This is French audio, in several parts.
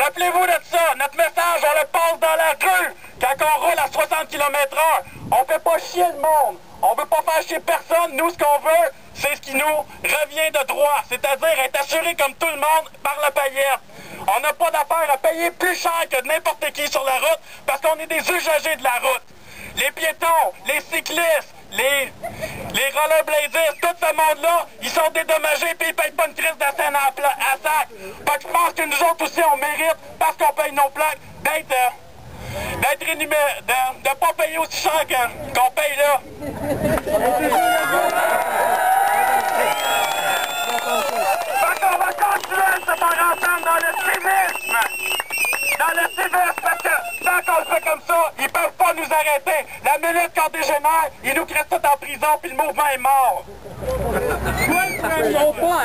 Rappelez-vous de ça, notre message, on le passe dans la rue quand on roule à 60 km/h. On fait pas chier le monde, on veut pas faire chier personne. Nous, ce qu'on veut, c'est ce qui nous revient de droit, c'est-à-dire être assuré comme tout le monde par la paillette. On n'a pas d'affaire à payer plus cher que n'importe qui sur la route parce qu'on est des usagers de la route. Les piétons, les cyclistes, les rollerbladers, tout ce monde-là, ils sont dédommagés et ils payent pas une crise de scène à sac. Fait que je pense que nous autres aussi, on mérite, parce qu'on paye nos plaques, d'être rémunérés, de pas payer aussi cher qu'on paye là. Fait qu'on va continuer à se faire entendre dans le civisme. Dans le civisme, parce que tant qu'on le fait comme ça, ils peuvent pas nous arrêter. La minute qu'on dégénère, ils nous créent tout en prison, puis le mouvement est mort.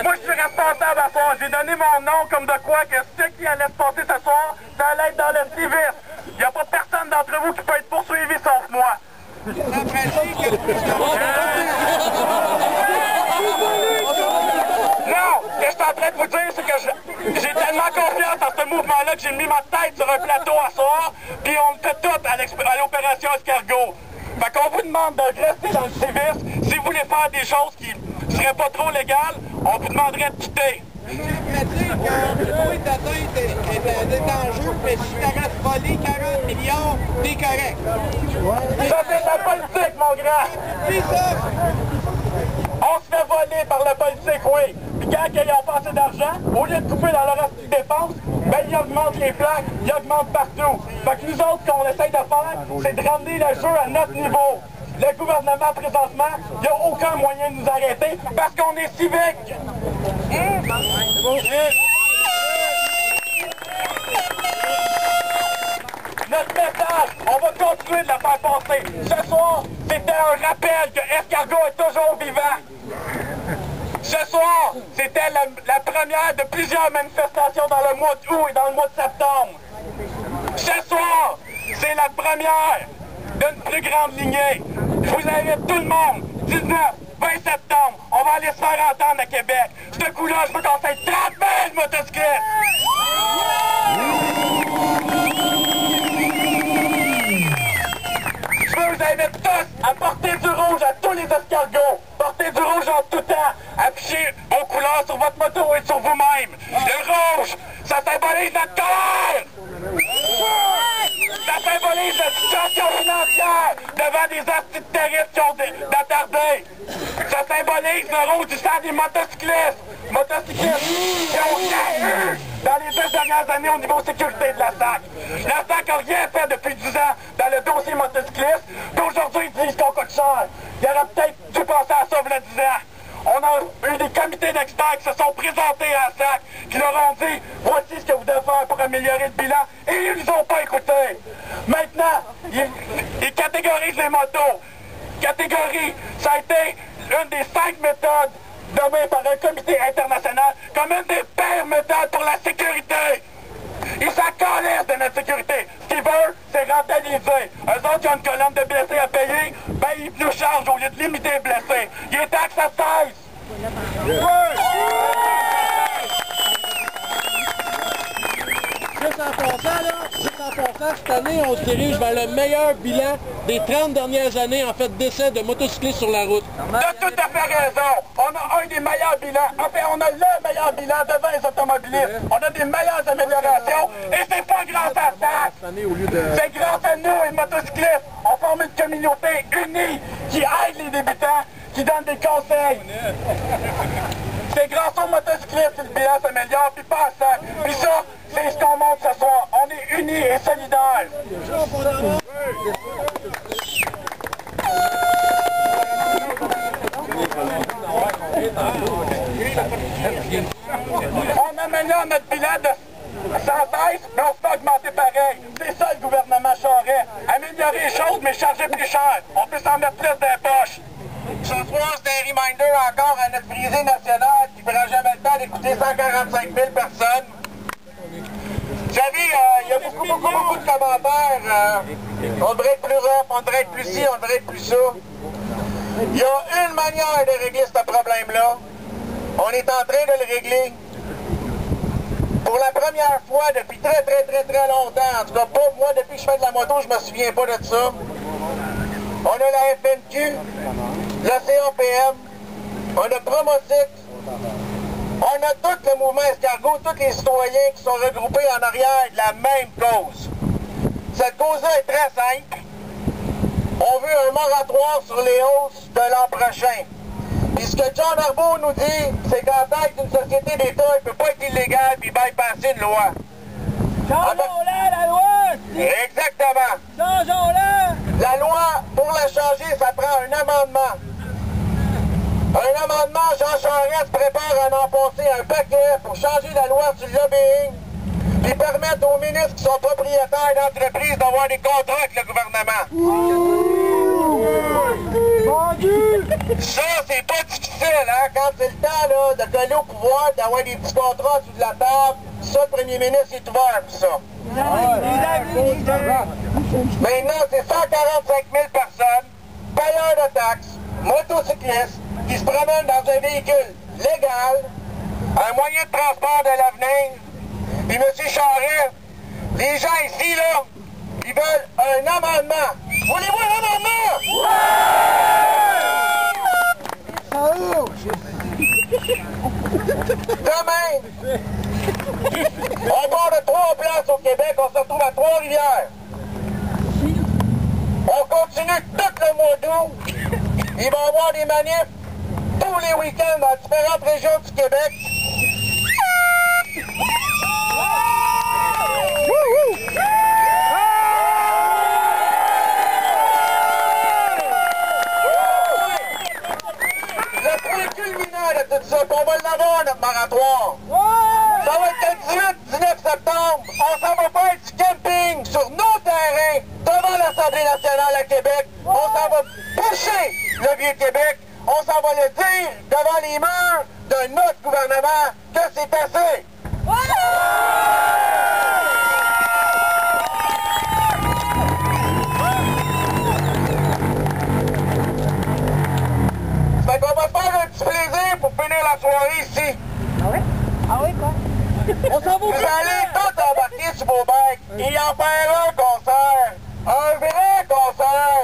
Moi, je suis responsable à ça. J'ai donné mon nom comme de quoi que ce qui allait se passer ce soir, ça allait être dans le civisme. Il n'y a pas personne d'entre vous qui peut être poursuivi sauf moi. Non, ce que je suis en train de vous dire, c'est que j'ai tellement confiance en ce mouvement-là que j'ai mis ma tête sur un plateau à soir, puis on le fait tout à l'opération Escargot. Fait qu'on vous demande de rester dans le civisme. Si vous voulez faire des choses qui ne seraient pas trop légales, on vous demanderait de quitter. Je voudrais dire que le taux d'atteinte est en jeu, mais si tu arrêtes de voler 40 millions, t'es correct. Ça, c'est la politique, mon grand. C'est ça. On se fait voler par la politique, oui. Puis quand ils ont pas assez d'argent, au lieu de couper dans leur astuce de dépenses, ben ils augmentent les plaques, ils augmentent partout. Fait que nous autres, ce qu'on essaye de faire, c'est de ramener le jeu à notre niveau. Le gouvernement, présentement, il n'y a aucun moyen de nous arrêter parce qu'on est civique. Notre message, on va continuer de la faire passer. Ce soir, c'était un rappel que Escargot est toujours vivant. Ce soir, c'était la première de plusieurs manifestations dans le mois d'août et dans le mois de septembre. Ce soir, c'est la première d'une plus grande lignée. Je vous invite tout le monde, 19, 20 septembre, on va aller se faire entendre à Québec. Ce coup-là, je veux qu'on fasse 30 000 motocyclistes. Je vous invite tous à porter du rouge à tous les escargots. Portez du rouge en tout temps. Affichez vos couleurs sur votre moto et sur vous-même. Le rouge, ça symbolise notre colère. Ça symbolise la situation financière devant des astis de tarifs qui ont d'attardé. Ça symbolise le rouge du sang des motocyclistes. Motocyclistes qui ont rien eu dans les 2 dernières années au niveau sécurité de la SAC. La SAC n'a rien fait depuis 10 ans dans le dossier motocycliste. Puis aujourd'hui, ils disent qu'on coûte cher. Il aurait peut-être dû penser à ça il y a 10 ans. On a eu des comités d'experts qui se sont présentés à la SAC, qui leur ont dit « Voici ce que vous devez faire pour améliorer le bilan » et ils ne nous ont pas écoutés. Maintenant, ils catégorisent les motos. Catégorie, ça a été une des 5 méthodes nommées par un comité international comme une des pires méthodes pour la sécurité. Ils s'en calissent de notre sécurité. Ce qu'ils veulent, c'est rentabiliser. Eux autres qui ont une colonne de blessés à payer, ben ils nous chargent au lieu de limiter les blessés. Il est temps que ça cesse. Juste en passant, cette année, on se dirige vers le meilleur bilan des 30 dernières années, en fait, d'essais de motocyclistes sur la route. T'as tout à fait raison. On a un des meilleurs bilans. En fait, on a le meilleur bilan devant les automobilistes. On a des meilleures améliorations et c'est pas grâce à ça. C'est grâce à nous, les motocyclistes. On forme une communauté unie qui aide les débutants, qui donne des conseils. C'est grâce aux motocyclistes que le bilan s'améliore, puis pas à ça. Puis ça, c'est ce qu'on montre ce soir. On est unis et solidaires. On améliore notre bilan sans baisse, mais on se fait augmenter pareil. C'est ça le gouvernement Charest. Améliorer les choses, mais charger plus cher. On peut s'en mettre plus dans les poches. Ce soir, c'est un reminder encore à notre brisée nationale qui ne prend jamais le temps d'écouter 145 000 personnes. Vous savez, il y a beaucoup de commentaires. On devrait être plus rough, on devrait être plus ci, on devrait être plus ça. Il y a une manière de régler ce problème-là. On est en train de le régler. pour la première fois depuis très longtemps, en tout cas pas moi depuis que je fais de la moto, je me souviens pas de ça. On a la FNQ, le CAPM, on a Promosix, on a tout le mouvement escargot, tous les citoyens qui sont regroupés en arrière de la même cause. Cette cause-là est très simple. On veut un moratoire sur les hausses de l'an prochain. Puis ce que John Arbault nous dit, c'est qu'en tant qu'une société d'État, il ne peut pas être illégal puis bypasser une loi. Changeons-la, la loi! Exactement. Changeons-la! La loi, pour la changer, ça prend un amendement. Un amendement, Jean Charest prépare à en passer un paquet pour changer la loi sur le lobbying puis permettre aux ministres qui sont propriétaires d'entreprises d'avoir des contrats avec le gouvernement. Ça, c'est pas difficile, hein? Quand c'est le temps là, de coller au pouvoir, d'avoir des petits contrats sous de la table, ça, le premier ministre est ouvert pour ça. Maintenant, c'est 145 000 personnes, payeurs de taxes, motocyclistes, qui se promènent dans un véhicule légal, un moyen de transport de l'avenir. Puis M. Charest, les gens ici, là, ils veulent un amendement. Voulez-vous un amendement? Demain, on part de 3 places au Québec, on se retrouve à Trois-Rivières. On continue tout le mois d'août. Il va y avoir des manifs tous les week-ends dans différentes régions du Québec. Le point culminant de tout ça, qu'on va l'avoir, notre moratoire. Ça va être le 18-19 septembre. On s'en va faire du camping sur nos terrains devant l'Assemblée nationale à Québec. On s'en va boucher le Vieux-Québec. On s'en va le dire devant les murs de notre gouvernement que c'est assez. Fait qu'on va faire un petit plaisir pour finir la soirée ici. Ah oui? Ah oui, quoi? On s'en va. Vous allez tous embarquer sur vos bacs et en faire un concert. Un vrai concert.